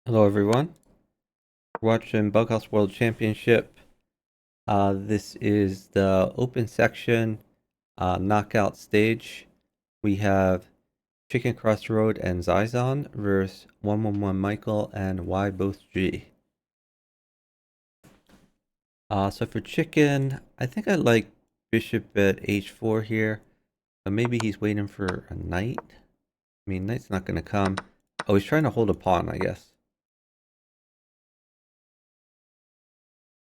Hello everyone, we're watching Bughouse World Championship. This is the open section knockout stage. We have chickencrossroad and Zyxon versus 111Michael and ybothg. So for chicken, I think I like bishop at h4 here, but maybe he's waiting for a knight. I mean, knight's not going to come. Oh, he's trying to hold a pawn, I guess.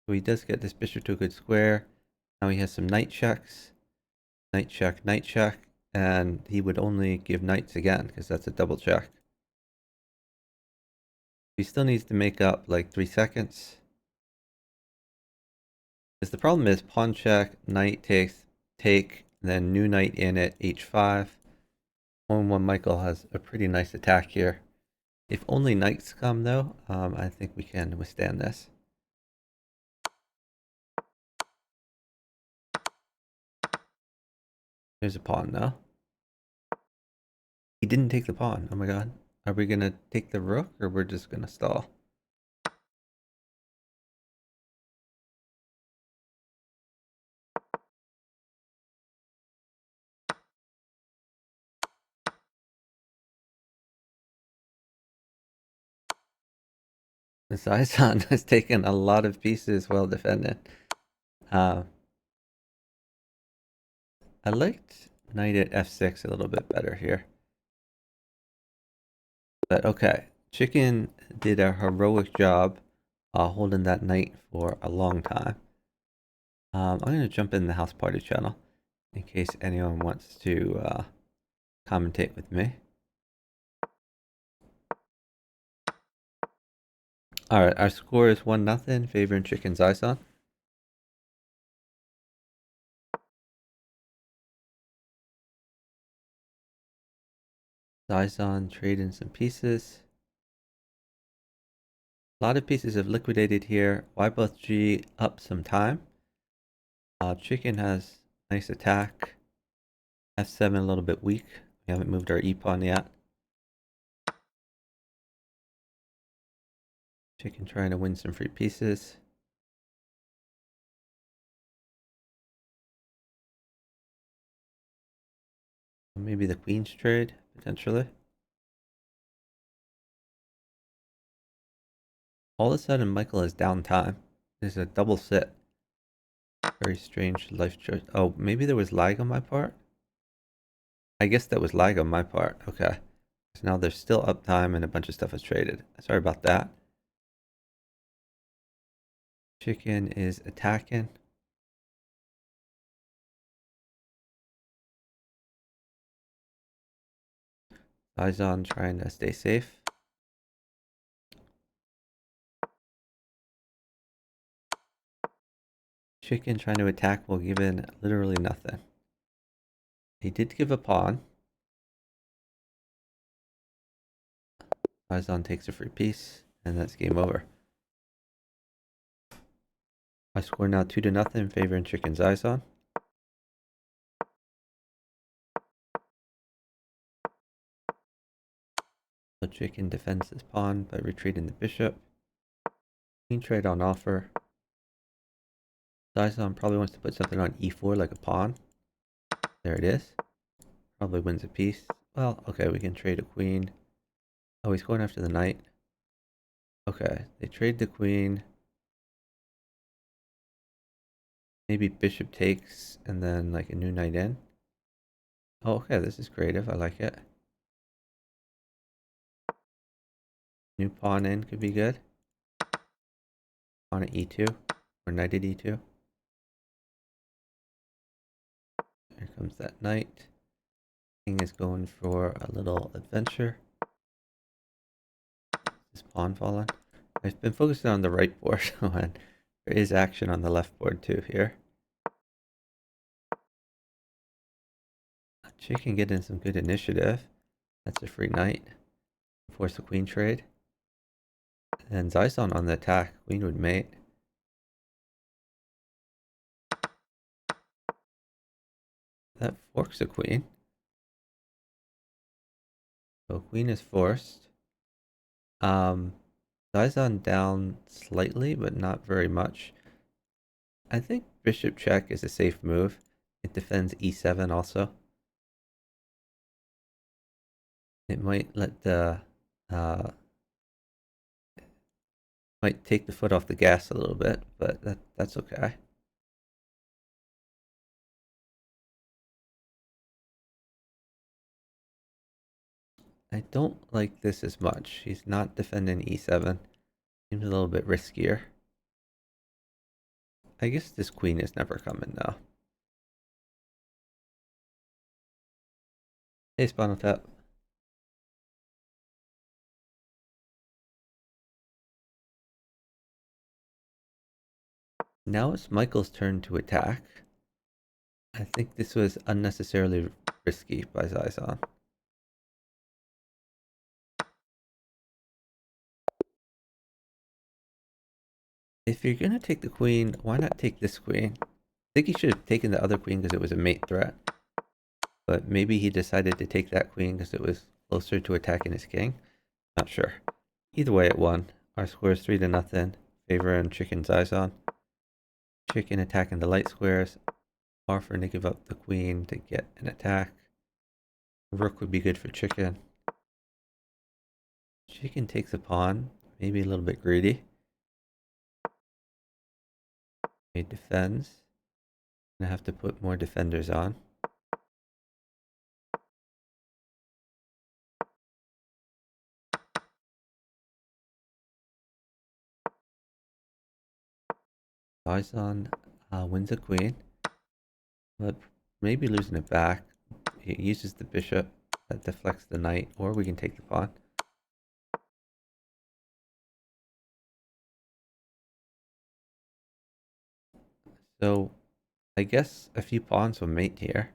So he does get this bishop to a good square. Now he has some knight checks. Knight check, and he would only give knights again because that's a double check. He still needs to make up like 3 seconds. Because the problem is pawn check, knight takes, take, then new knight in at h5. 111Michael has a pretty nice attack here. If only knights come though, I think we can withstand this. There's a pawn though. He didn't take the pawn. Oh my god. Are we gonna take the rook or we're just gonna stall? The Zyxon has taken a lot of pieces well defended. I liked knight at f6 a little bit better here. But okay, Chicken did a heroic job holding that knight for a long time. I'm going to jump in the house party channel in case anyone wants to commentate with me. Alright, our score is 1-0, favoring Chicken Zyxon. Zyxon trading some pieces. A lot of pieces have liquidated here. ybothg up some time. Chicken has nice attack. f7 a little bit weak. We haven't moved our e-pawn yet. Chicken trying to win some free pieces. Maybe the queen's trade, potentially. All of a sudden, Michael is down time. There's a double sit. Very strange life choice. Oh, maybe there was lag on my part? I guess that was lag on my part. Okay. So now there's still uptime and a bunch of stuff is traded. Sorry about that. Chicken is attacking. Zyxon trying to stay safe. Chicken trying to attack while giving literally nothing. He did give a pawn. Zyxon takes a free piece, and that's game over. I score now 2-0, favoring Chicken Zyxon. So Chicken defends his pawn by retreating the bishop. Queen trade on offer. Zyxon probably wants to put something on e4 like a pawn. There it is. Probably wins a piece. Well, okay, we can trade a queen. Oh, he's going after the knight. Okay, they trade the queen. Maybe bishop takes and then like a new knight in. Oh, okay, this is creative. I like it. New pawn in could be good. Pawn at e2 or knight at e2. Here comes that knight. King is going for a little adventure. This pawn fallen. I've been focusing on the right board when there is action on the left board too here. Chicken getting some good initiative. That's a free knight. Force a queen trade. And Zyxon on the attack. Queen would mate. That forks a queen. So queen is forced. Zyxon down slightly, but not very much. I think bishop check is a safe move. It defends e7 also. It might let the might take the foot off the gas a little bit, but that's okay. I don't like this as much. He's not defending e7. Seems a little bit riskier. I guess this queen is never coming now. Hey, Spinal Tap. Now it's Michael's turn to attack. I think this was unnecessarily risky by Zyxon. If you're gonna take the queen, why not take this queen? I think he should have taken the other queen because it was a mate threat. But maybe he decided to take that queen because it was closer to attacking his king. Not sure. Either way, it won. Our score is 3-0. Favoring Chicken Zyxon. Chicken attacking the light squares. Offering to give up the queen to get an attack. Rook would be good for Chicken. Chicken takes a pawn. Maybe a little bit greedy. He defends. I have to put more defenders on. Zyxon wins a queen, but maybe losing it back. He uses the bishop that deflects the knight, or we can take the pawn. So I guess a few pawns will mate here.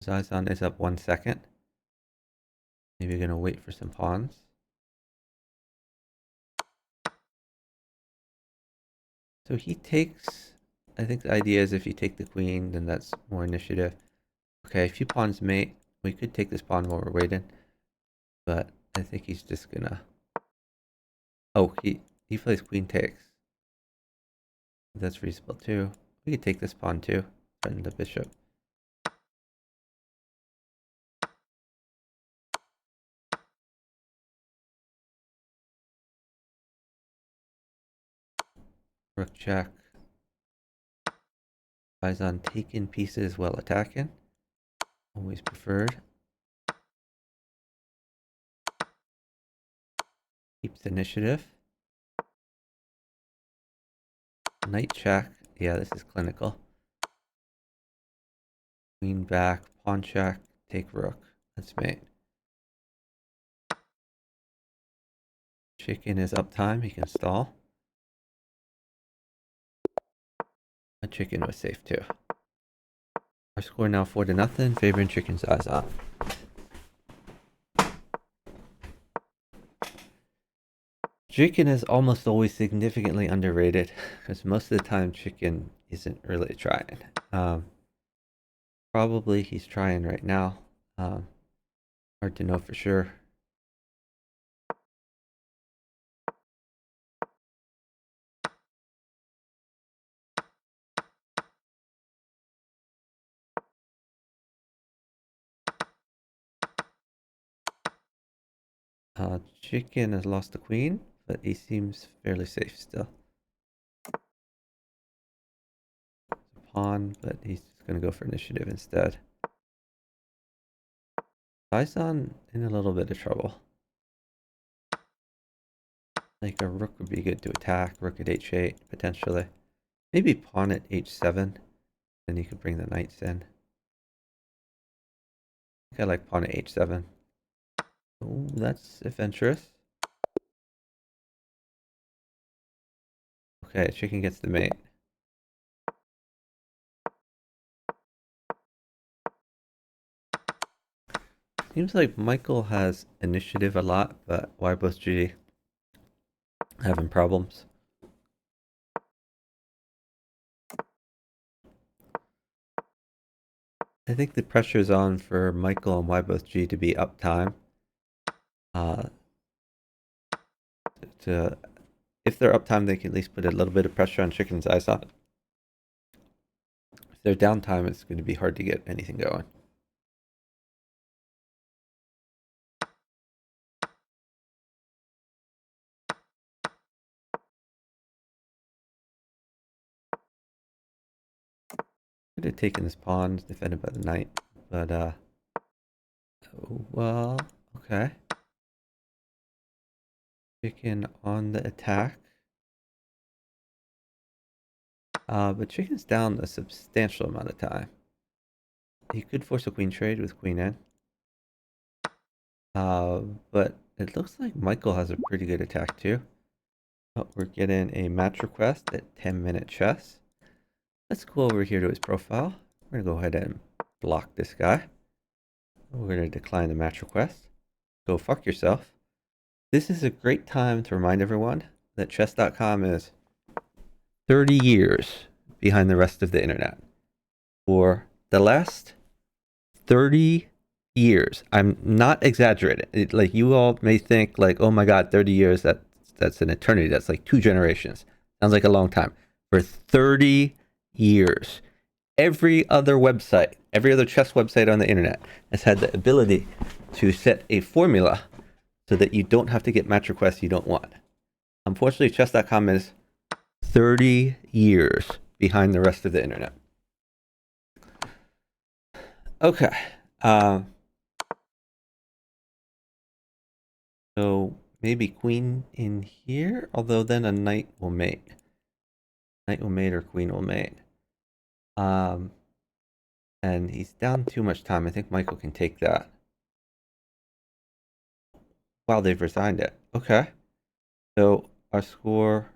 Zyxon is up 1 second. Maybe we're gonna wait for some pawns. So he takes, I think the idea is if you take the queen, then that's more initiative. Okay, a few pawns mate. We could take this pawn while we're waiting, but I think he's just gonna, oh, he plays queen takes. That's reasonable too. We could take this pawn too, threaten the bishop. Rook check. Zyxon taking pieces while attacking. Always preferred. Keeps initiative. Knight check. Yeah, this is clinical. Queen back, pawn check, take rook. That's mate. Chicken is up time. He can stall. A chicken was safe too. Our score now 4-0, favoring Chicken Zyxon. Chicken is almost always significantly underrated because most of the time Chicken isn't really trying. Probably he's trying right now. Hard to know for sure. Chicken has lost the queen, but he seems fairly safe still. Pawn, but he's just going to go for initiative instead. Zyxon in a little bit of trouble. Like a rook would be good to attack. Rook at h8, potentially. Maybe pawn at h7. Then you could bring the knights in. I think I like pawn at h7. Oh, that's adventurous. Okay, chicken gets the mate. Seems like Michael has initiative a lot, but ybothg having problems. I think the pressure's on for Michael and ybothg to be uptime. to, if they're uptime, they can at least put a little bit of pressure on chicken's eyes on. If they're downtime, it's going to be hard to get anything going. Could have taken this pawn, defended by the knight, but oh, well, okay. Chicken on the attack. But chicken's down a substantial amount of time. He could force a queen trade with queen in. But it looks like Michael has a pretty good attack too. Oh, we're getting a match request at 10-minute chess. Let's go over here to his profile. We're gonna go ahead and block this guy. We're gonna decline the match request. Go fuck yourself. This is a great time to remind everyone that chess.com is 30 years behind the rest of the internet. For the last 30 years, I'm not exaggerating. Like, you all may think like, oh my God, 30 years, that's an eternity. That's like 2 generations. Sounds like a long time. For 30 years, every other website, every other chess website on the internet has had the ability to set a formula so that you don't have to get match requests you don't want. Unfortunately, chess.com is 30 years behind the rest of the internet. Okay. So maybe queen in here, although then a knight will mate. Knight will mate or queen will mate. And he's down too much time. I think Michael can take that. Wow, they've resigned it. Okay. So our score...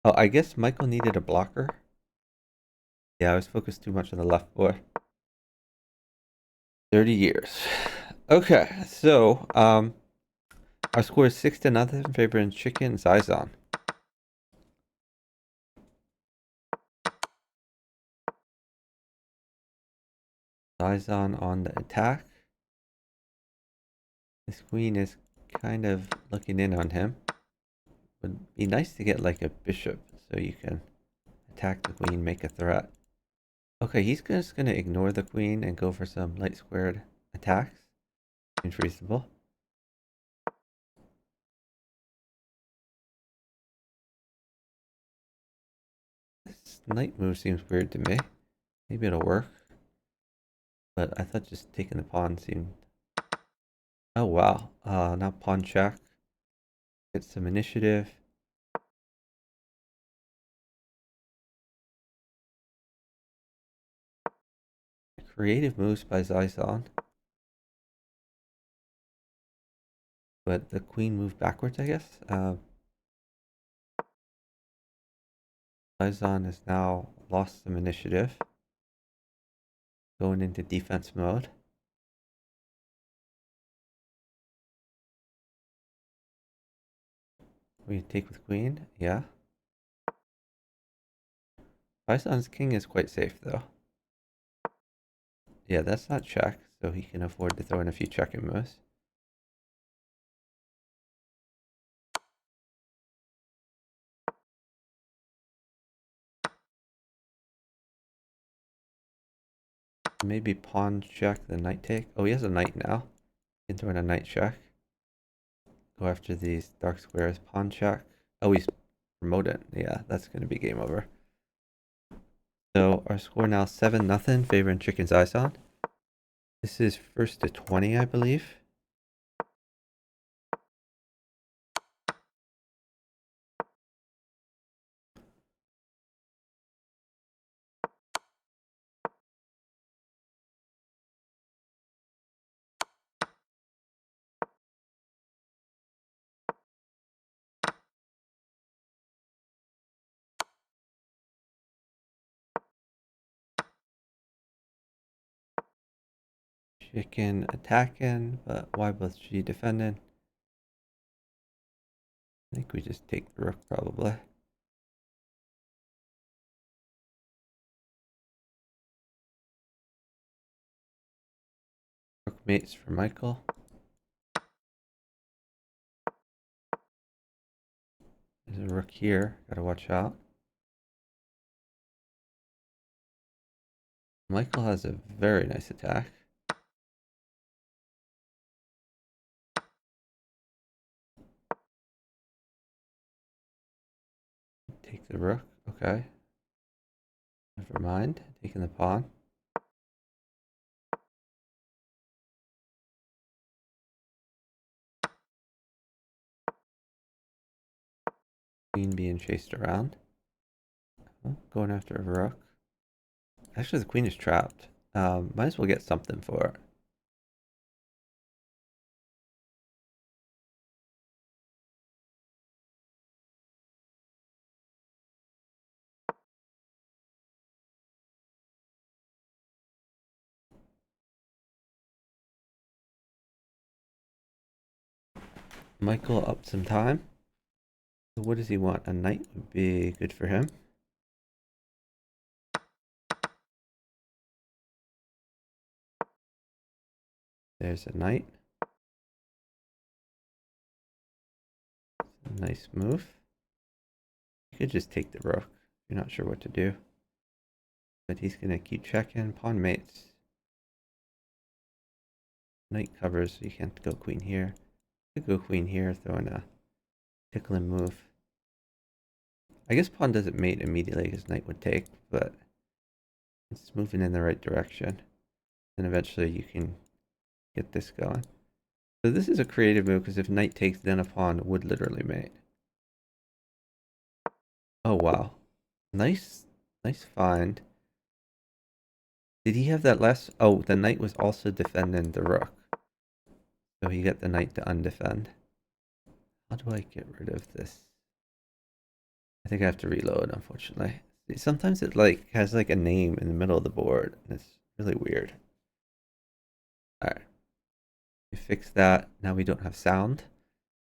Oh, I guess Michael needed a blocker. Yeah, I was focused too much on the left board. 30 years. Okay, so our score is 6-0 in favor of Chicken Zyxon. Zyxon on the attack. This queen is kind of looking in on him. Would be nice to get like a bishop so you can attack the queen, make a threat. Okay, he's just gonna ignore the queen and go for some light squared attacks. Seems reasonable. This knight move seems weird to me. Maybe it'll work. But I thought just taking the pawn seemed... Oh wow, now pawn check. Get some initiative. Creative moves by Zyxon. But the queen moved backwards, I guess. Zyxon has now lost some initiative. Going into defense mode. We take with queen, yeah. Zyxon's king is quite safe though. Yeah, that's not check, so he can afford to throw in a few checking moves. Maybe pawn check, the knight take. Oh, he has a knight now. He can throw in a knight check. Go after these dark squares, pawn check. Oh, he's promoted. Yeah, that's going to be game over. So our score now 7-0, favoring Chicken Zyxon. This is first to 20, I believe. Chicken attacking, but ybothg defending. I think we just take the rook probably. Rook mates for Michael. a rook here. Gotta watch out. Michael has a very nice attack. Take the rook. Okay. Never mind. Taking the pawn. Queen being chased around. Oh, going after a rook. Actually, the queen is trapped. Might as well get something for it. Michael up some time. So what does he want? A knight would be good for him. There's a knight. Nice move. You could just take the rook. You're not sure what to do. But he's going to keep checking. Pawn mates. Knight covers, so you can't go queen here. You could go queen here, throwing a tickling move. I guess pawn doesn't mate immediately because knight would take, but it's moving in the right direction. And eventually you can get this going. So this is a creative move because if knight takes, then a pawn would literally mate. Oh, wow. Nice find. Did he have that last? Oh, the knight was also defending the rook. So he got the knight to undefend. How do I get rid of this? I think I have to reload, unfortunately. Sometimes it like has like a name in the middle of the board, and it's really weird. Alright. We fixed that. Now we don't have sound.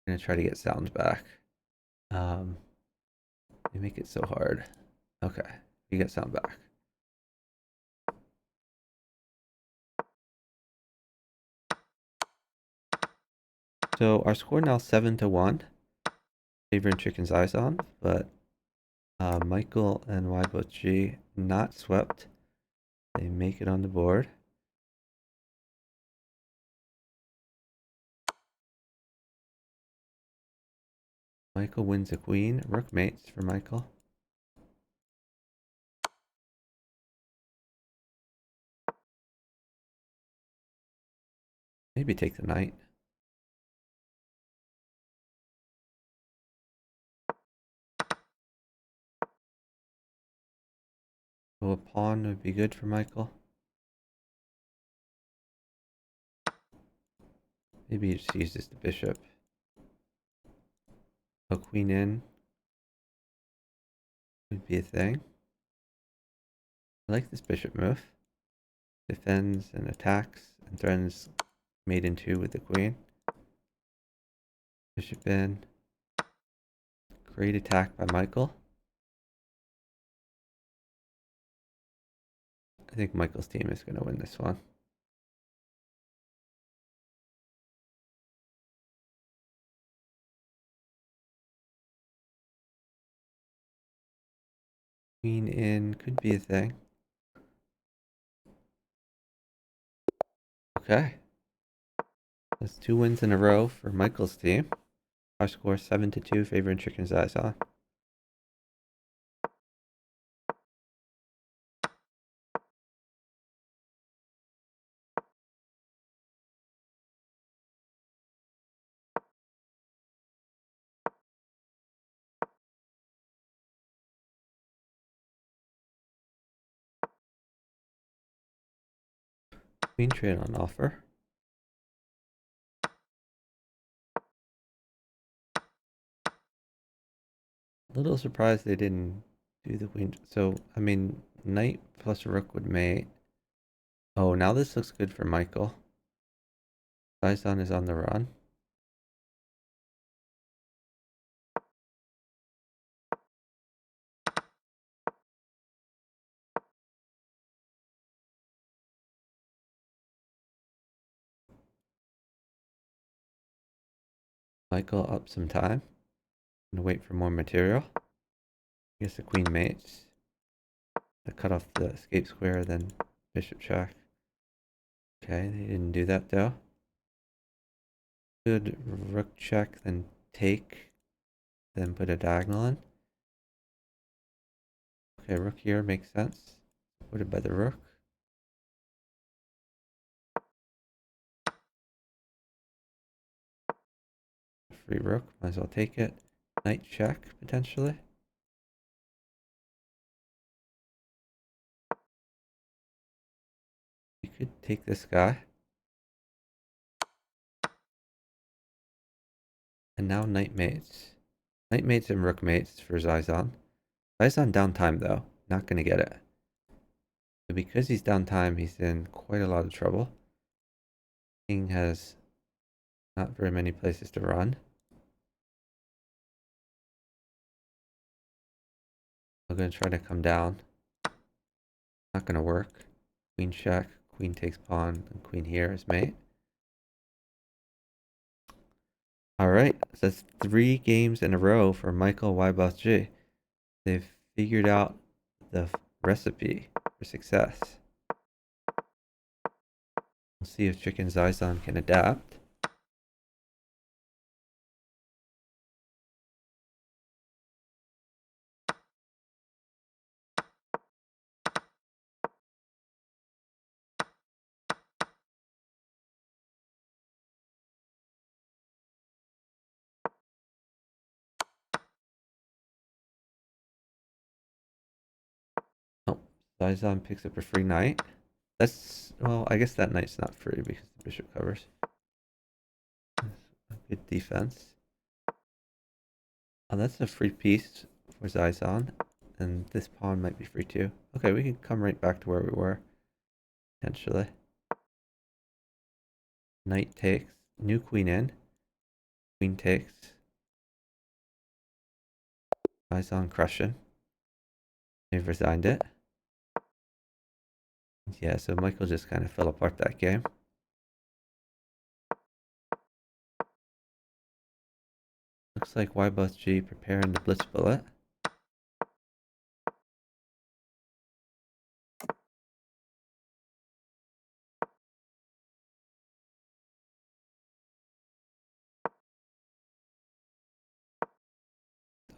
I'm gonna try to get sound back. They make it so hard. Okay, we get sound back. So our score now 7-1. Favoring Chicken Zyxon, but Michael and ybothg not swept. They make it on the board. Michael wins a queen. Rook mates for Michael. Maybe take the knight. So a pawn would be good for Michael. Maybe he just uses the bishop. A queen in would be a thing. I like this bishop move. Defends and attacks and threatens mate in 2 with the queen. Bishop in. Great attack by Michael. I think Michael's team is going to win this one. Queen in could be a thing. Okay. That's 2 wins in a row for Michael's team. Our score 7-2, favoring Chicken Zyxon. Queen trade on offer. A little surprised they didn't do the queen. So, I mean, knight plus rook would mate. Oh, now this looks good for Michael. Zyxon is on the run. Michael up some time. Gonna wait for more material. I guess the queen mates. To cut off the escape square, then bishop check. Okay, they didn't do that though. Good rook check, then take, then put a diagonal in. Okay, rook here makes sense. Supported by the rook. Free rook, might as well take it. Knight check, potentially. You could take this guy. And now knight mates. Knight mates and rook mates for Zyxon. Zyxon downtime though, not gonna get it. So because he's downtime, he's in quite a lot of trouble. King has not very many places to run. I'm gonna try to come down. Not gonna work. Queen check, queen takes pawn, and queen here is mate. Alright, so that's 3 games in a row for Michael ybothg. They've figured out the recipe for success. We'll see if Chicken Zyxon can adapt. Oh, Zyxon picks up a free knight. That's, well, I guess that knight's not free because the bishop covers. Good defense. Oh, that's a free piece for Zyxon. And this pawn might be free too. Okay, we can come right back to where we were. Potentially. Knight takes. New queen in. Queen takes. Zyxon crushing. They've resigned it. Yeah, so Michael just kind of fell apart that game. Looks like ybothg preparing the blitz bullet.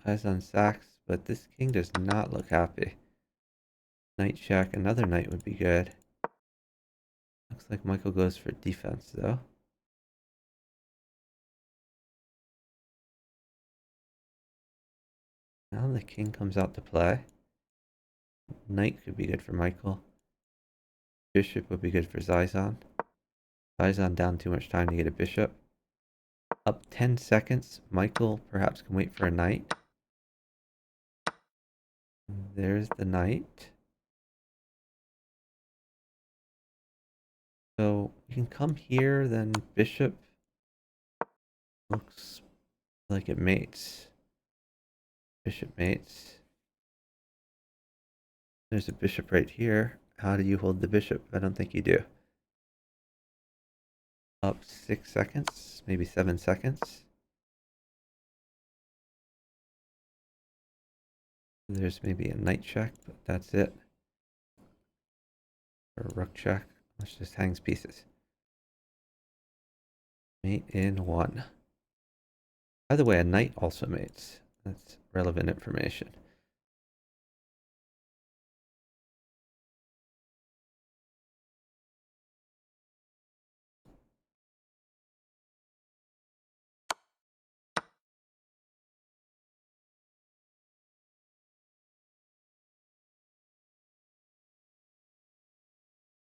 Eyes on sacks, but this king does not look happy. Knight check, another knight would be good. Looks like Michael goes for defense though. Now the king comes out to play. Knight could be good for Michael. Bishop would be good for Zyxon. Zyxon down too much time to get a bishop. Up 10 seconds. Michael perhaps can wait for a knight. There's the knight. So you can come here, then bishop. Looks like it mates. Bishop mates. There's a bishop right here. How do you hold the bishop? I don't think you do. Up 6 seconds, maybe 7 seconds. There's maybe a knight check, but that's it. Or a rook check. Let's just hangs pieces. Mate in 1. By the way, a knight also mates. That's relevant information.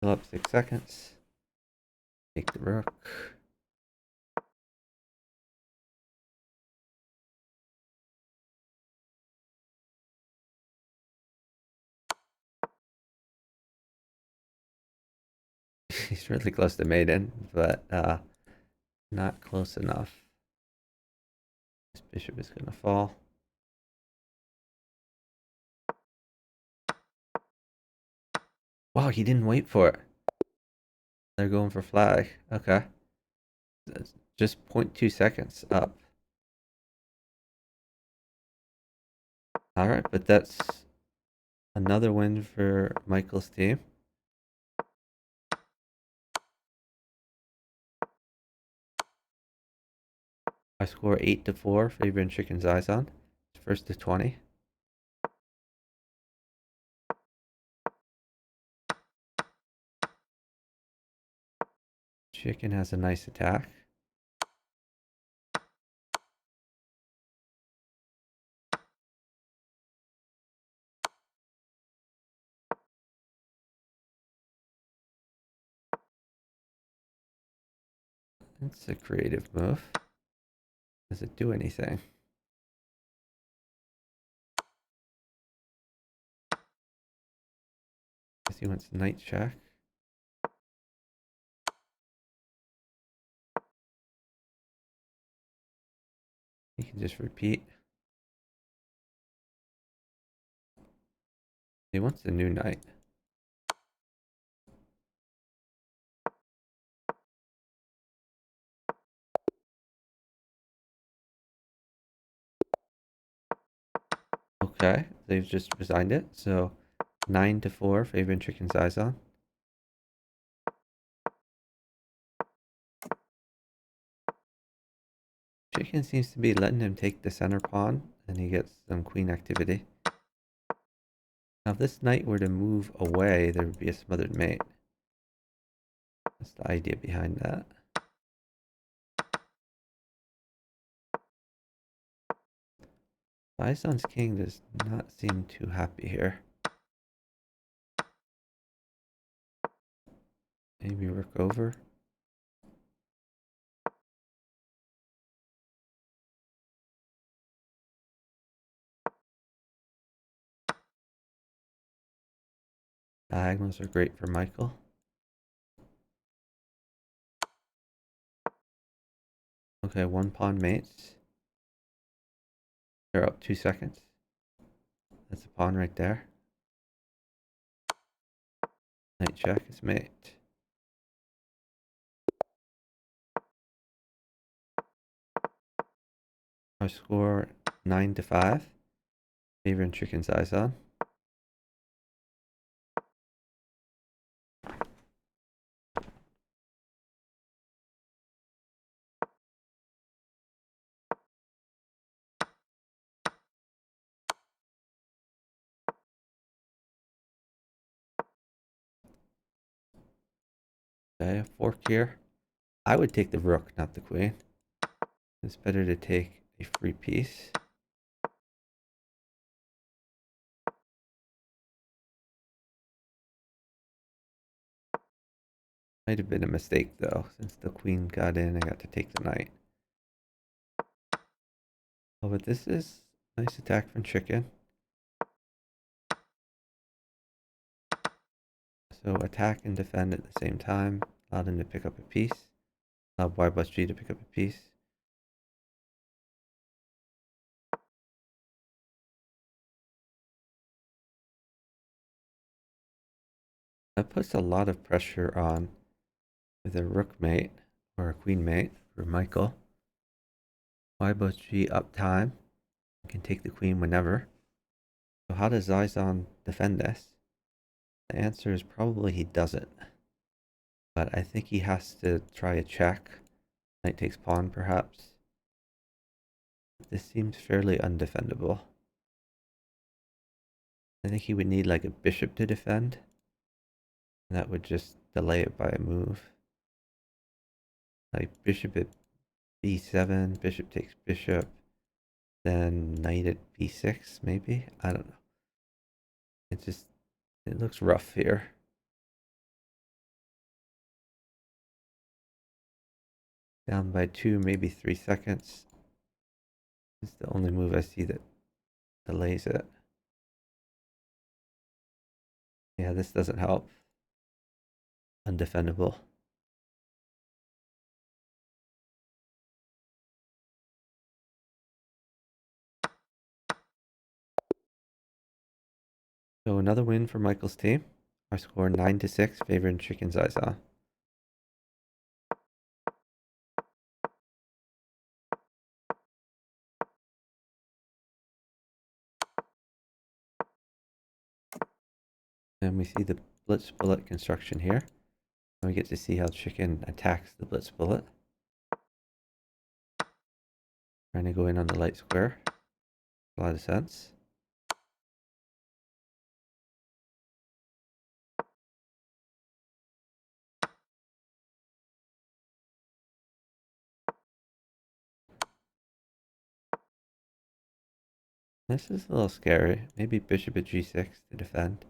Still up 6 seconds. Take the rook. He's really close to maiden, but not close enough. This bishop is going to fall. Wow, he didn't wait for it. They're going for flag. Okay. That's just 0.2 seconds up. All right, but that's another win for Michael's team. I score 8-4, favoring Chicken Zyxon. First to 20. Chicken has a nice attack. It's a creative move. Does it do anything? Guess he wants knight check. He can just repeat. He wants a new knight. Okay, they've just resigned it. So 9-4, favoring Chicken Zyxon. Chicken seems to be letting him take the center pawn, and he gets some queen activity. Now, if this knight were to move away, there would be a smothered mate. That's the idea behind that. Zyxon's king does not seem too happy here. Maybe rook over. Diagonals are great for Michael. Okay, one pawn mates. They're up 2 seconds. That's a pawn right there. Knight check is mate. Our score 9-5. Favoring Chicken Zyxon. Okay, a fork here. I would take the rook, not the queen. It's better to take a free piece. Might have been a mistake though, since the queen got in, I got to take the knight. Oh, but this is nice attack from Chicken. So attack and defend at the same time. Allowed him to pick up a piece. Allowed ybothg to pick up a piece. That puts a lot of pressure on with a rook mate or a queen mate for Michael. ybothg up time. You can take the queen whenever. So how does Zyxon defend this? The answer is probably he doesn't. But I think he has to try a check. Knight takes pawn, perhaps. This seems fairly undefendable. I think he would need like a bishop to defend. And that would just delay it by a move. Like bishop at b7, bishop takes bishop, then knight at b6, maybe? I don't know. It looks rough here. Down by 2, maybe 3 seconds. It's the only move I see that delays it. Yeah, this doesn't help. Undefendable. So another win for Michael's team. Our score 9-6, favoring Chicken Zyxon. And we see the blitz bullet construction here. And we get to see how chicken attacks the blitz bullet. Trying to go in on the light square. A lot of sense. This is a little scary. Maybe bishop at g6 to defend.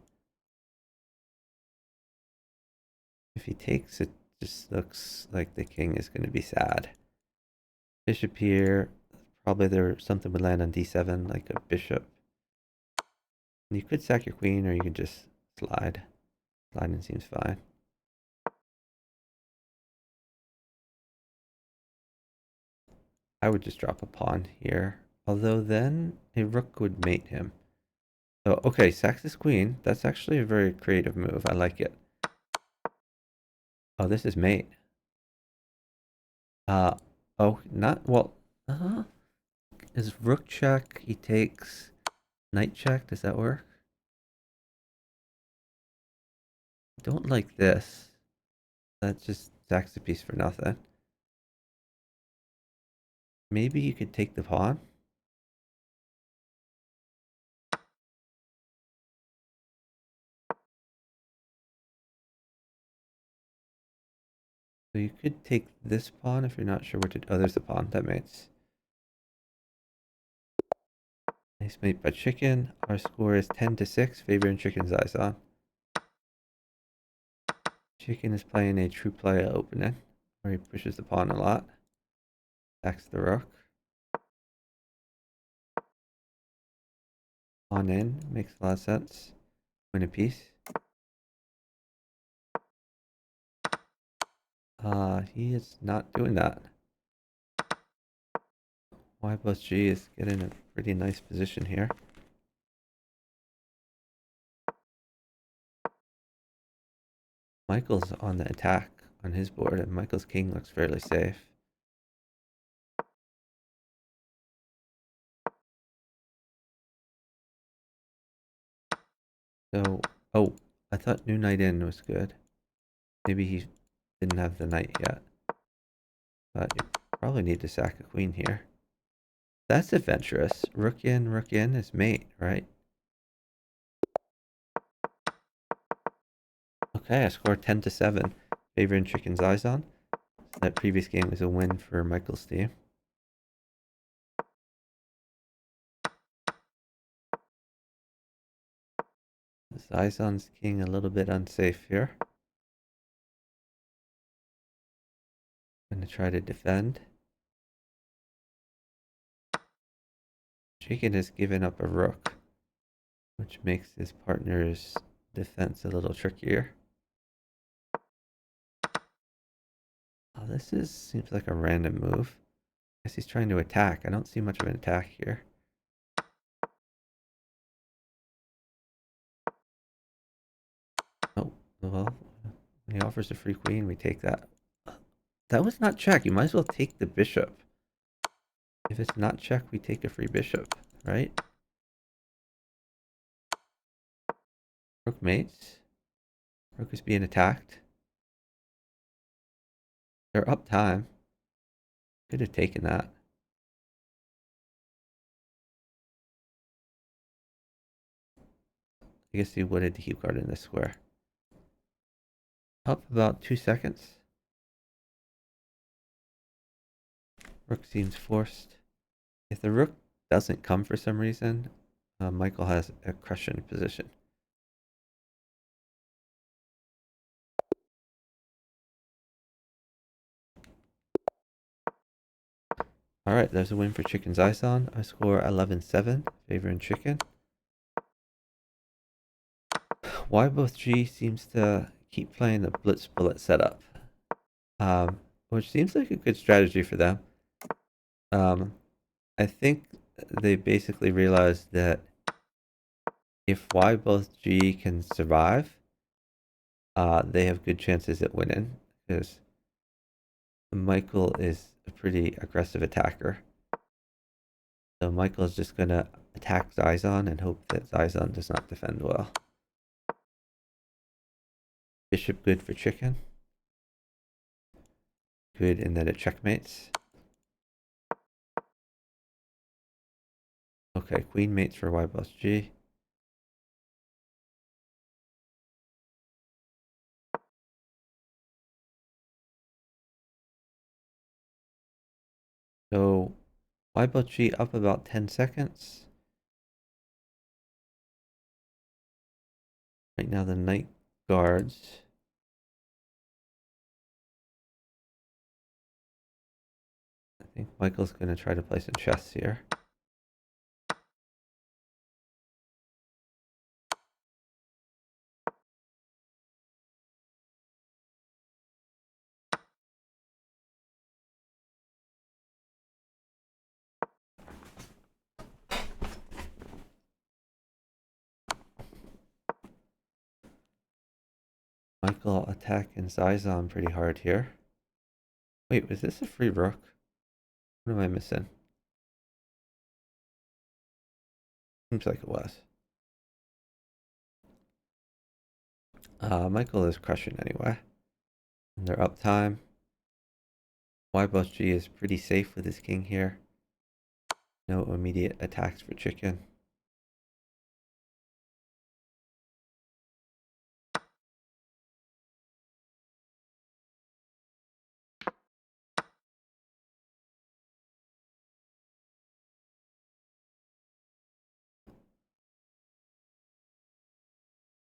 If he takes, it just looks like the king is going to be sad. Bishop here. Probably something would land on d7, like a bishop. And you could sack your queen, or you could just slide. Sliding seems fine. I would just drop a pawn here. Although then a rook would mate him. So, okay, sacks his queen. That's actually a very creative move. I like it. Oh, this is mate. Oh, not, well, is rook check, he takes knight check, does that work? Don't like this. That just sacks the piece for nothing. Maybe you could take the pawn. So you could take this pawn if you're not sure what to do. Oh, there's the pawn. That mates. Nice mate by chicken. Our score is 10-6, favoring chicken Zyxon. Chicken is playing a true play opening, where he pushes the pawn a lot. Attacks the rook. Pawn in. Makes a lot of sense. Win a piece. He is not doing that. ybothg is getting a pretty nice position here. Michael's on the attack on his board, and Michael's king looks fairly safe. So, oh, I thought new knight in was good. Maybe he didn't have the knight yet. But you probably need to sack a queen here. That's adventurous. Rook in is mate, right? Okay, I scored 10-7, favoring chicken Zyxon. That previous game was a win for Michael's team. Zyxon's king a little bit unsafe here. Gonna try to defend. Chicken has given up a rook, which makes his partner's defense a little trickier. Oh, seems like a random move. I guess he's trying to attack. I don't see much of an attack here. Oh, well, when he offers a free queen, we take that. That was not check. You might as well take the bishop. If it's not check, we take a free bishop, right? Rook mates. Rook is being attacked. They're up time. Could have taken that. I guess he wanted to keep guarding this square. Up about 2 seconds. Rook seems forced. If the rook doesn't come for some reason, Michael has a crushing position. Alright, there's a win for Chicken Zyxon. I score 11-7, favoring Chicken. ybothg seems to keep playing the blitz bullet setup, which seems like a good strategy for them. I think they basically realized that if ybothg can survive, they have good chances at winning, because Michael is a pretty aggressive attacker. So Michael is just going to attack Zyxon and hope that Zyxon does not defend well. Bishop good for chicken. Good in that it checkmates. Okay, queen mates for ybothg. So ybothg up about 10 seconds. Right now the knight guards. I think Michael's going to try to play some chess here. Michael attacking Zyxon pretty hard here. Wait, was this a free rook? What am I missing? Seems like it was. Michael is crushing anyway. And they're up time. ybothg is pretty safe with his king here. No immediate attacks for chicken.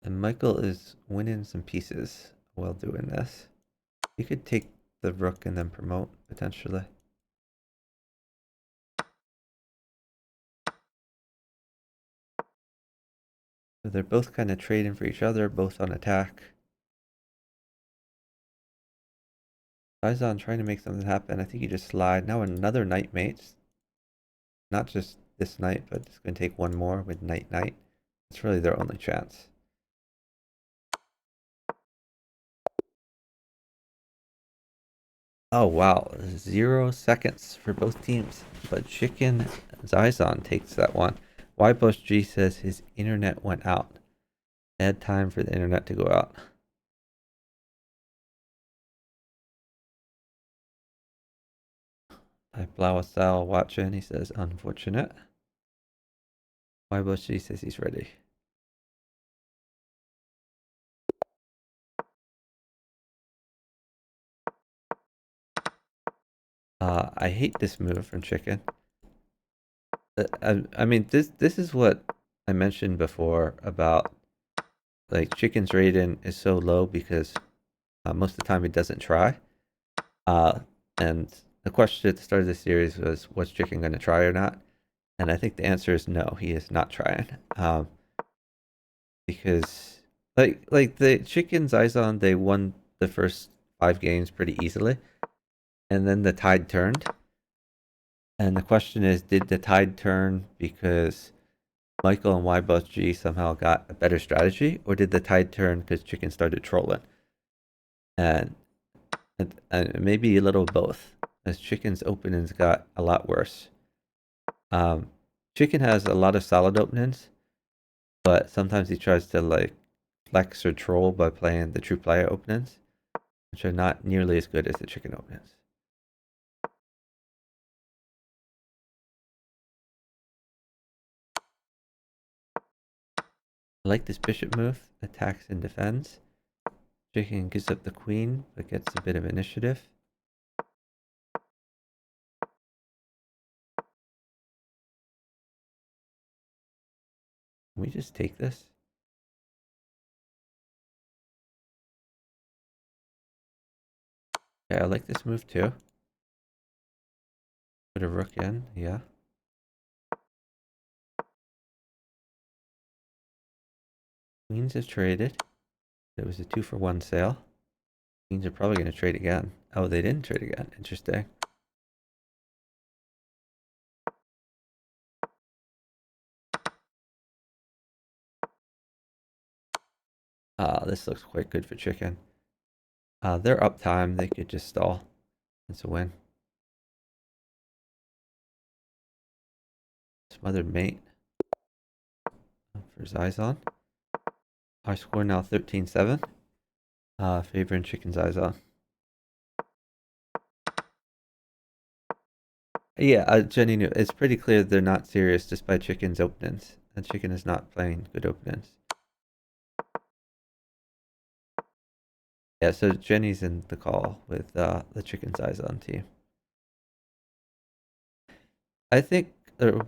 And Michael is winning some pieces while doing this. He could take the rook and then promote, potentially. So they're both kind of trading for each other, both on attack. Zyxon trying to make something happen. I think he just slide. Now another knight mates. Not just this knight, but it's going to take one more with knight. It's really their only chance. Oh wow, 0 seconds for both teams. But Chicken Zyxon takes that one. ybothg says his internet went out. Had time for the internet to go out. I Blauesal watching, he says unfortunate. ybothg says he's ready. I hate this move from Chicken. I mean, this is what I mentioned before about like Chicken's rating is so low because most of the time he doesn't try. And the question at the start of the series was Chicken going to try or not? And I think the answer is no, he is not trying. Because like the Chicken's Zyxon, they won the first 5 games pretty easily, and then the tide turned. And the question is, did the tide turn because Michael and ybothg somehow got a better strategy, or did the tide turn because Chicken started trolling? And maybe a little of both, as Chicken's openings got a lot worse. Chicken has a lot of solid openings, but sometimes he tries to like flex or troll by playing the true player openings, which are not nearly as good as the Chicken openings. I like this bishop move, attacks and defends. Chicken gives up the queen, but gets a bit of initiative. Can we just take this? Yeah, I like this move too. Put a rook in, yeah. Queens have traded. It was a 2-for-1 sale. Queens are probably going to trade again. Oh, they didn't trade again. Interesting. This looks quite good for Chicken. They're up time. They could just stall. It's a win. Smothered mate for Zyxon. Our score now 13-7. Favoring chicken's eyes on. Yeah, Jenny knew. It's pretty clear they're not serious despite chicken's openings. And chicken is not playing good openings. Yeah, so Jenny's in the call with the chicken's eyes on team. I think,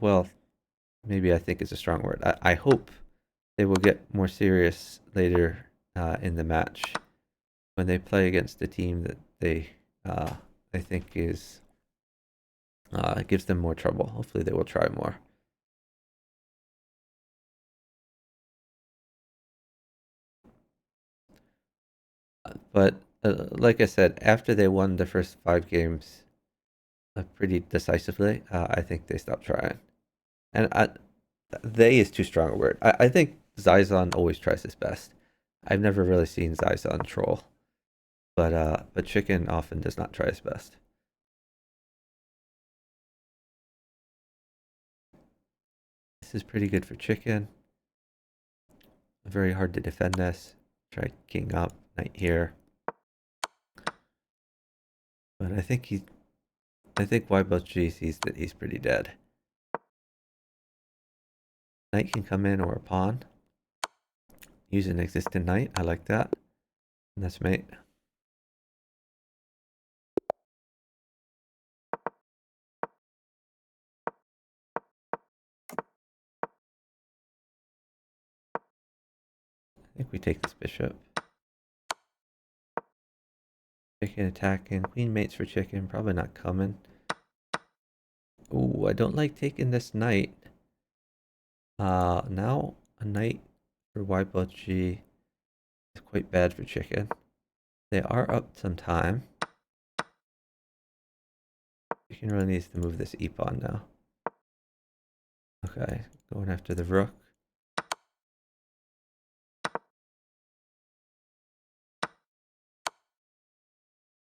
well, maybe I think is a strong word. I hope they will get more serious later in the match when they play against a team that they think is gives them more trouble. Hopefully, they will try more. But like I said, after they won the first 5 games pretty decisively, I think they stopped trying. And they is too strong a word. I think Zyxon always tries his best. I've never really seen Zyxon troll, but Chicken often does not try his best. This is pretty good for Chicken. Very hard to defend this. Try king up, knight here. But I think ybothg sees that he's pretty dead. Knight can come in or a pawn. Use an existing knight. I like that. And that's mate. I think we take this bishop. Chicken attacking. Queen mates for chicken. Probably not coming. Ooh, I don't like taking this knight. Now a knight for ybothg is quite bad for chicken. They are up some time. Chicken really needs to move this e-pawn now. Okay, going after the rook.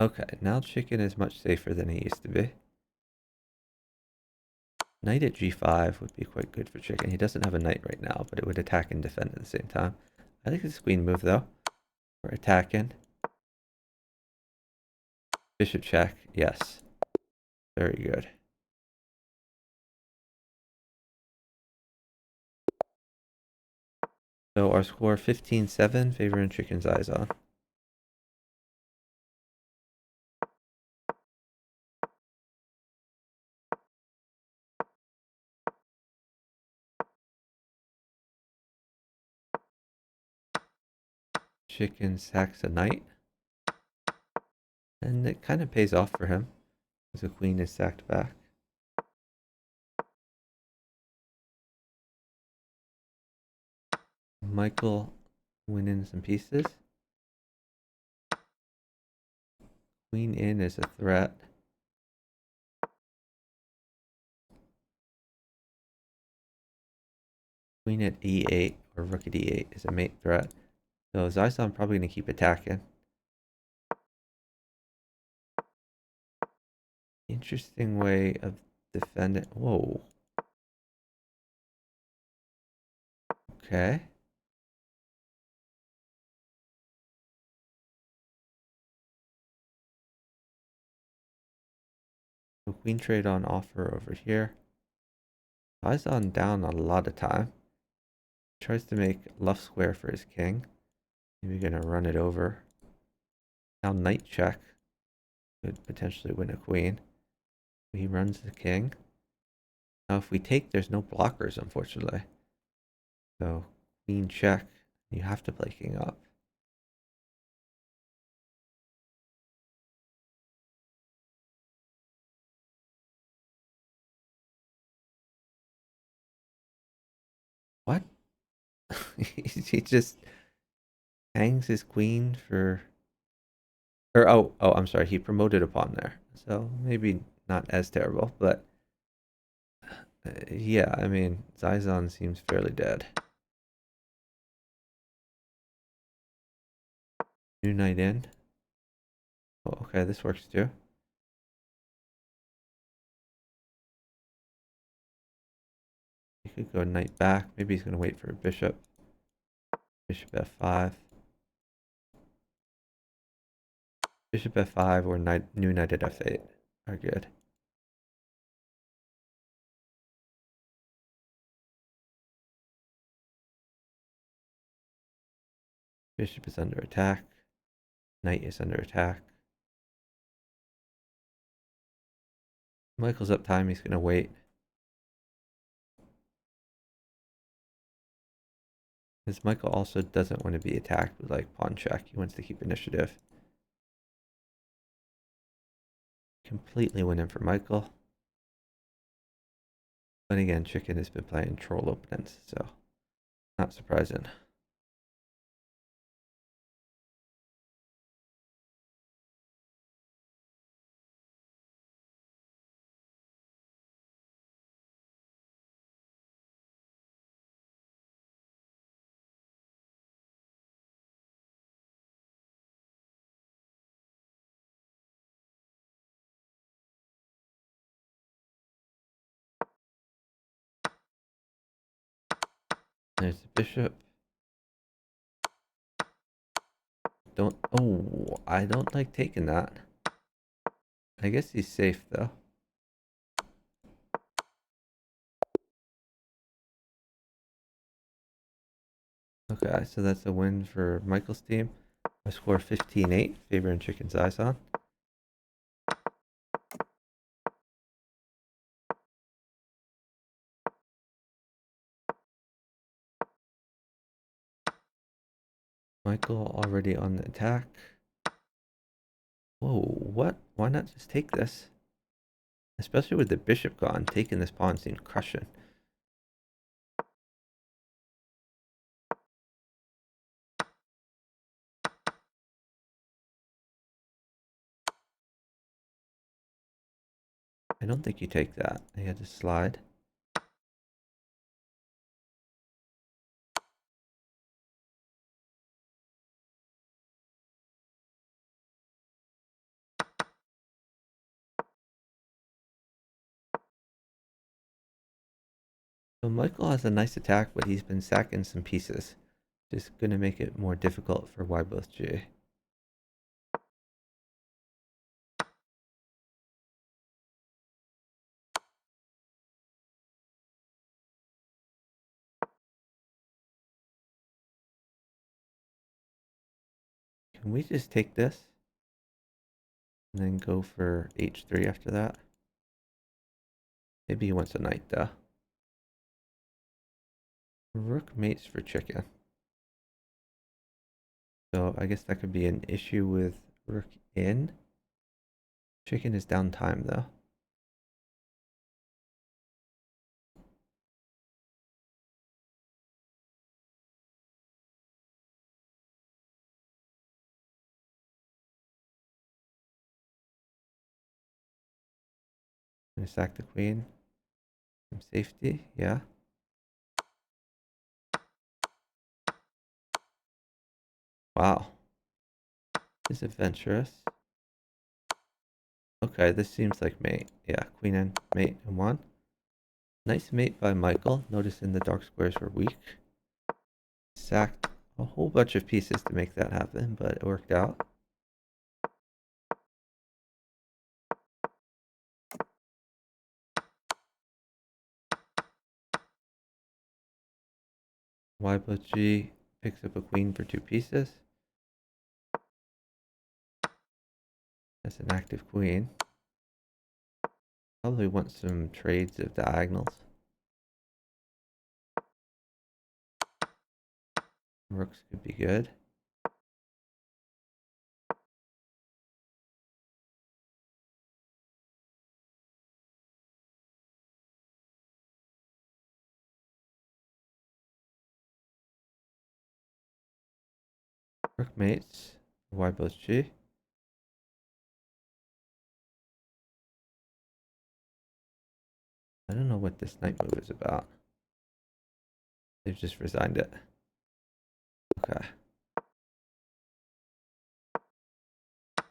Okay, now chicken is much safer than he used to be. Knight at g5 would be quite good for chicken. He doesn't have a knight right now, but it would attack and defend at the same time. I think it's queen move though. We're attacking. Bishop check. Yes. Very good. So our score 15-7, favoring chicken's eyes on. Chicken sacks a knight. And it kind of pays off for him, because the queen is sacked back. Michael winning some pieces. Queen in is a threat. Queen at e8 or rook at e8 is a mate threat. So Zyxon probably going to keep attacking. Interesting way of defending. Whoa. Okay. So queen trade on offer over here. Zyxon down a lot of time. Tries to make left square for his king. Maybe gonna run it over. Now knight check. Could potentially win a queen. He runs the king. Now if we take, there's no blockers, unfortunately. So queen check. You have to play king up. What? He just hangs his queen for... Or, I'm sorry. He promoted a pawn there. So maybe not as terrible, but... yeah, I mean, Zyxon seems fairly dead. New knight in. Oh, okay, this works too. He could go knight back. Maybe he's going to wait for a bishop. Bishop f5. Bishop f5 or new knight at f8 are good. Bishop is under attack. Knight is under attack. Michael's up time. He's going to wait. Because Michael also doesn't want to be attacked with like pawn check. He wants to keep initiative. Completely winning for Michael. But again, Chicken has been playing troll opponents, so not surprising. There's the bishop. I don't like taking that. I guess he's safe though. Okay, so that's a win for Michael's team. I score 15-8, favoring Chicken Zyxon. Michael already on the attack. Whoa, what? Why not just take this? Especially with the bishop gone, taking this pawn seems crushing. I don't think you take that. I had to slide. So Michael has a nice attack, but he's been sacking some pieces. Just gonna make it more difficult for ybothg. Can we just take this? And then go for h3 after that? Maybe he wants a knight though. Rook mates for Chicken. So I guess that could be an issue with rook in. Chicken is down time though. Gonna sack the queen. Some safety, yeah. Wow. This is adventurous. Okay, this seems like mate. Yeah, queen and mate in one. Nice mate by Michael. Noticing the dark squares were weak. Sacked a whole bunch of pieces to make that happen, but it worked out. ybothg picks up a queen for 2 pieces. That's an active queen. Probably want some trades of diagonals. Rooks could be good. Rook mates, ybothg. I don't know what this knight move is about. They've just resigned it. Okay.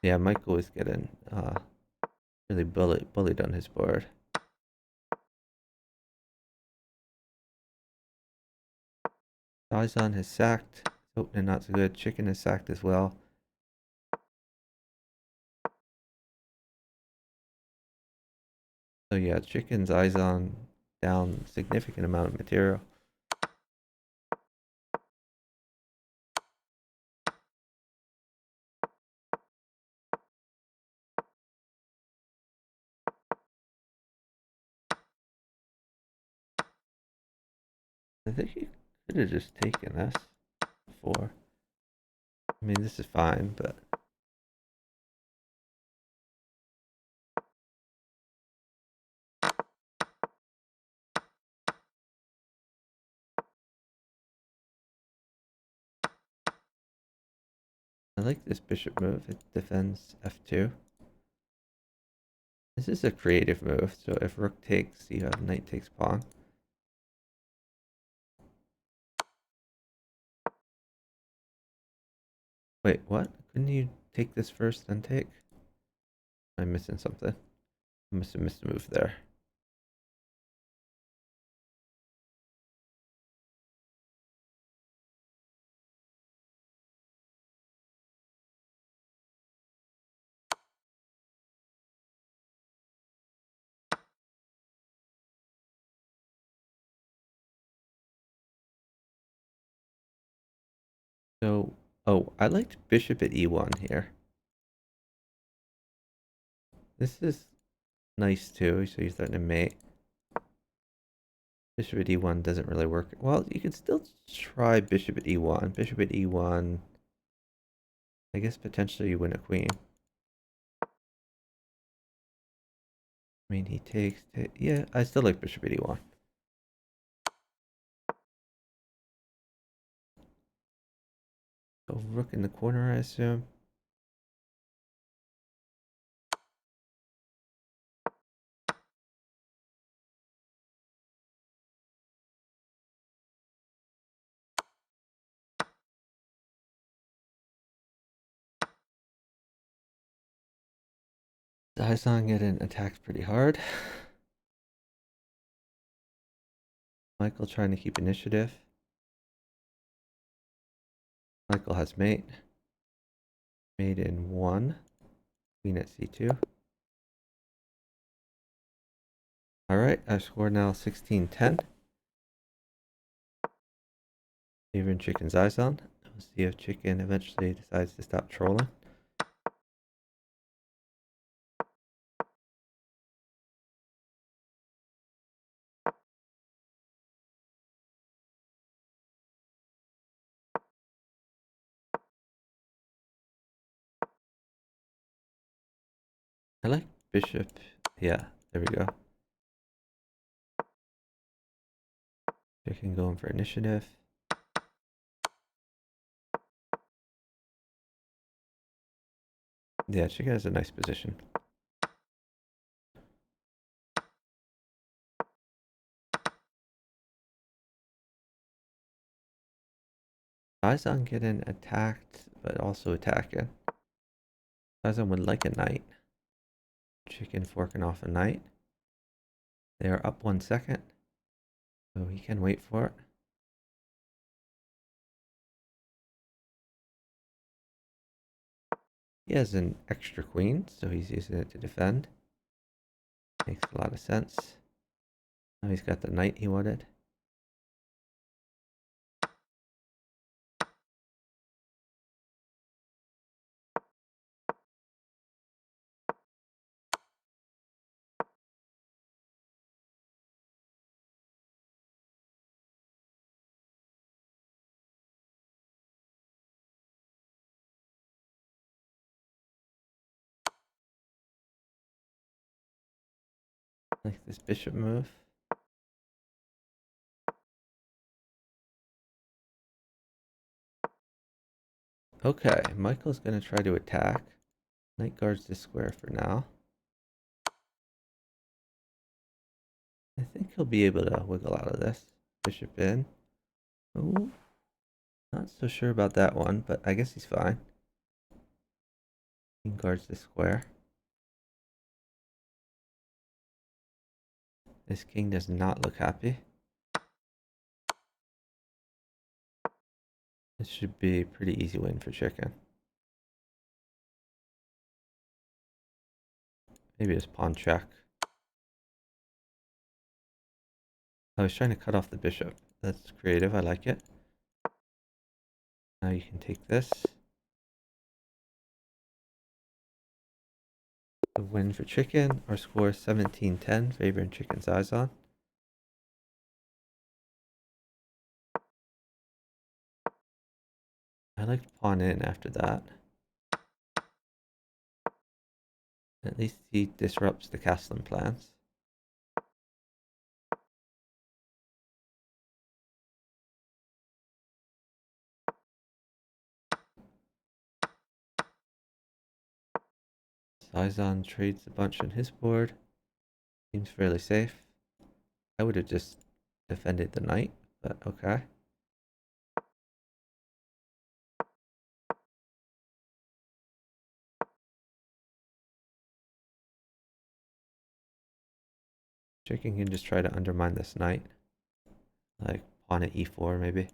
Yeah, Michael is getting really bullied on his board. Zyxon has sacked. Oh, and not so good. Chicken is sacked as well. So yeah, chicken's eyes on down significant amount of material. I think he could have just taken this before. I mean, this is fine, but I like this bishop move. It defends f2. This is a creative move, so if rook takes, you have knight takes pawn. Wait, what? Couldn't you take this first, then take? I'm missing something. I must have missed a move there. So, oh, I liked bishop at e1 here. This is nice too, so you're starting to mate. Bishop at e1 doesn't really work. Well, you can still try bishop at e1. Bishop at e1. I guess potentially you win a queen. I mean, he takes. Yeah, I still like bishop at e1. So rook in the corner, I assume. Zyxon getting attacked pretty hard. Michael trying to keep initiative. Michael has mate. Mate in 1. Queen at c2. Alright, I score now 16-10. Favoring chicken's eyes on. We'll see if chicken eventually decides to stop trolling. I like bishop. Yeah, there we go. Chicken going for initiative. Yeah, chicken has a nice position. Zyxon getting attacked, but also attacking. Zyxon would like a knight. Chicken forking off a knight. They are up 1 second, so he can wait for it. He has an extra queen, so he's using it to defend. Makes a lot of sense. Now he's got the knight he wanted. Like this bishop move. Okay, Michael's going to try to attack. Knight guards this square for now. I think he'll be able to wiggle out of this. Bishop in. Ooh, not so sure about that one, but I guess he's fine. King guards the square. This king does not look happy. This should be a pretty easy win for chicken. Maybe just pawn check. I was trying to cut off the bishop. That's creative, I like it. Now you can take this. A win for chicken. Our score is 17-10, favoring chicken's Zyxon. I like to pawn in after that. At least he disrupts the castling plans. Zyxon trades a bunch on his board. Seems fairly safe. I would have just defended the knight, but okay. Chicken can just try to undermine this knight. Like pawn at e4 maybe.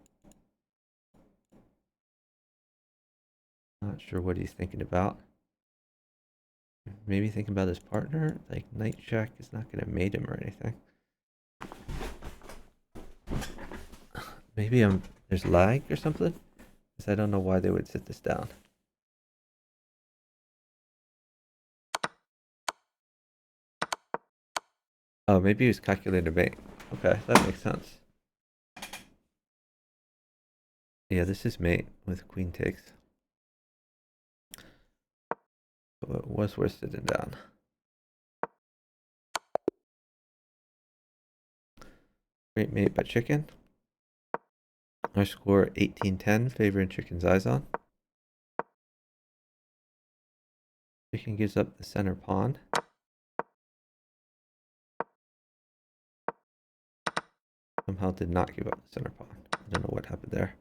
Not sure what he's thinking about. Maybe thinking about his partner. Like knight check is not going to mate him or anything. Maybe there's lag or something? Because I don't know why they would sit this down. Oh, maybe he was calculating mate. Okay, that makes sense. Yeah, this is mate with queen takes. So it was worth sitting down. Great mate by chicken. Our score 18-10, favoring chicken's Zyxon. Chicken gives up the center pawn. Somehow did not give up the center pawn. I don't know what happened there.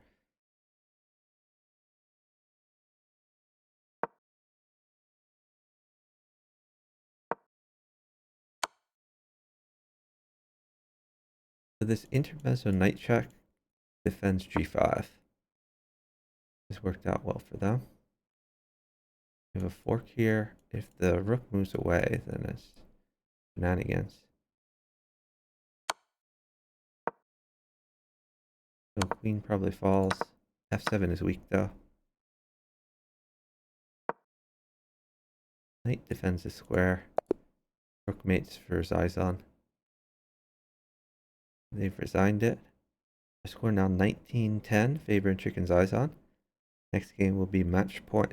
So this intermezzo knight check defends g5. This worked out well for them. We have a fork here. If the rook moves away, then it's shenanigans. So queen probably falls. f7 is weak though. Knight defends the square. Rook mates for Zyxon. They've resigned it. Our score now 19-10, favoring chicken's Zyxon. Next game will be match point.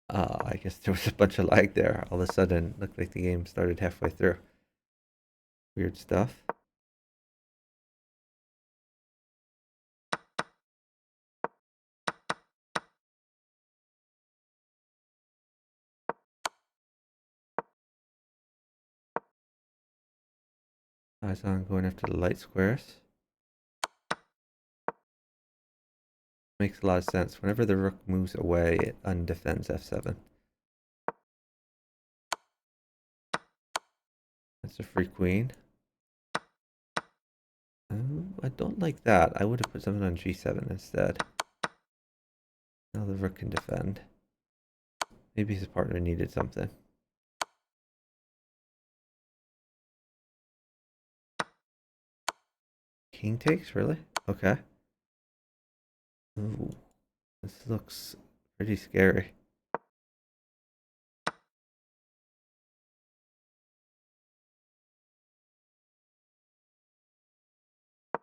I guess there was a bunch of lag there. All of a sudden, looked like the game started halfway through. Weird stuff. Zyxon going after the light squares. Makes a lot of sense. Whenever the rook moves away, it undefends f7. That's a free queen. I don't like that. I would have put something on g7 instead. Now the rook can defend. Maybe his partner needed something. King takes, really? Okay. Ooh, this looks pretty scary.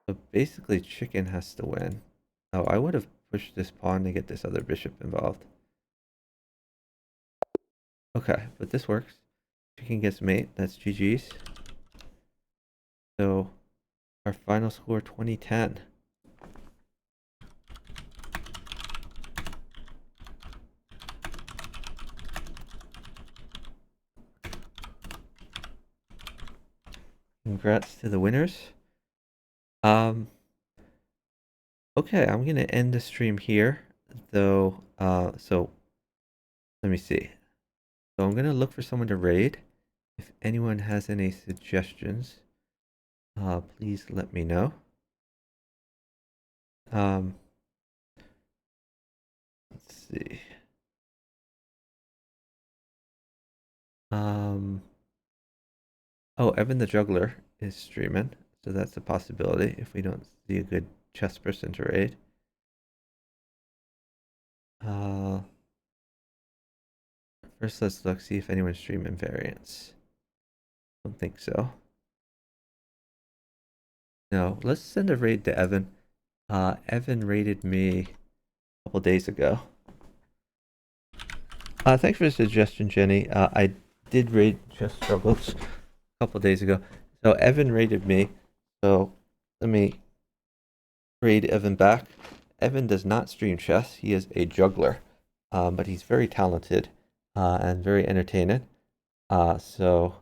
So basically chicken has to win. Oh, I would have pushed this pawn to get this other bishop involved. Okay, but this works. Chicken gets mate. That's GG's. So our final score 20-10. Congrats to the winners. Okay, I'm gonna end the stream here, though. So let me see. So I'm gonna look for someone to raid. If anyone has any suggestions, please let me know. see. Oh, Evan the Juggler is streaming, so that's a possibility if we don't see a good chess person to raid. First let's look, see if anyone's streaming variants. Don't think so. No, let's send a raid to Evan. Evan raided me a couple days ago. Thanks for the suggestion, Jenny. I did raid Chess Struggles a couple days ago. So Evan raided me. So let me raid Evan back. Evan does not stream chess. He is a juggler, but he's very talented and very entertaining. So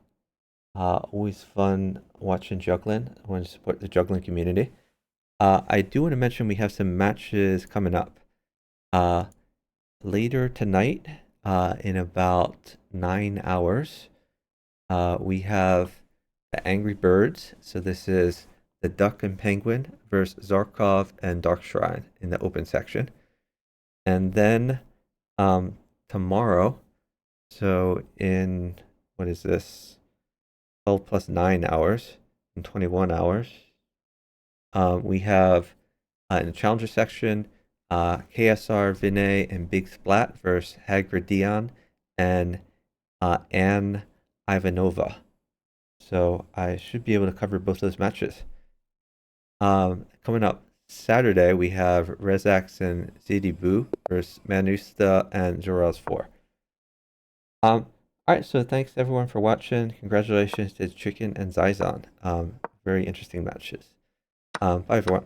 always fun watching juggling. I want to support the juggling community. I do want to mention we have some matches coming up. Later tonight, in about 9 hours, we have the Angry Birds. So this is the Duck and Penguin versus Zarkov and Dark Shrine in the open section. And then tomorrow, so in, what is this, 12 plus 9 hours, in 21 hours, we have in the Challenger section, KSR, Vinay, and Big Splat versus Hagra Dion and Anne Ivanova. So I should be able to cover both those matches. Coming up Saturday, we have Rezax and Zedi Boo versus Manusta and Jorel's 4. Alright, so thanks everyone for watching. Congratulations to Chicken and Zyxon. Very interesting matches. Bye everyone.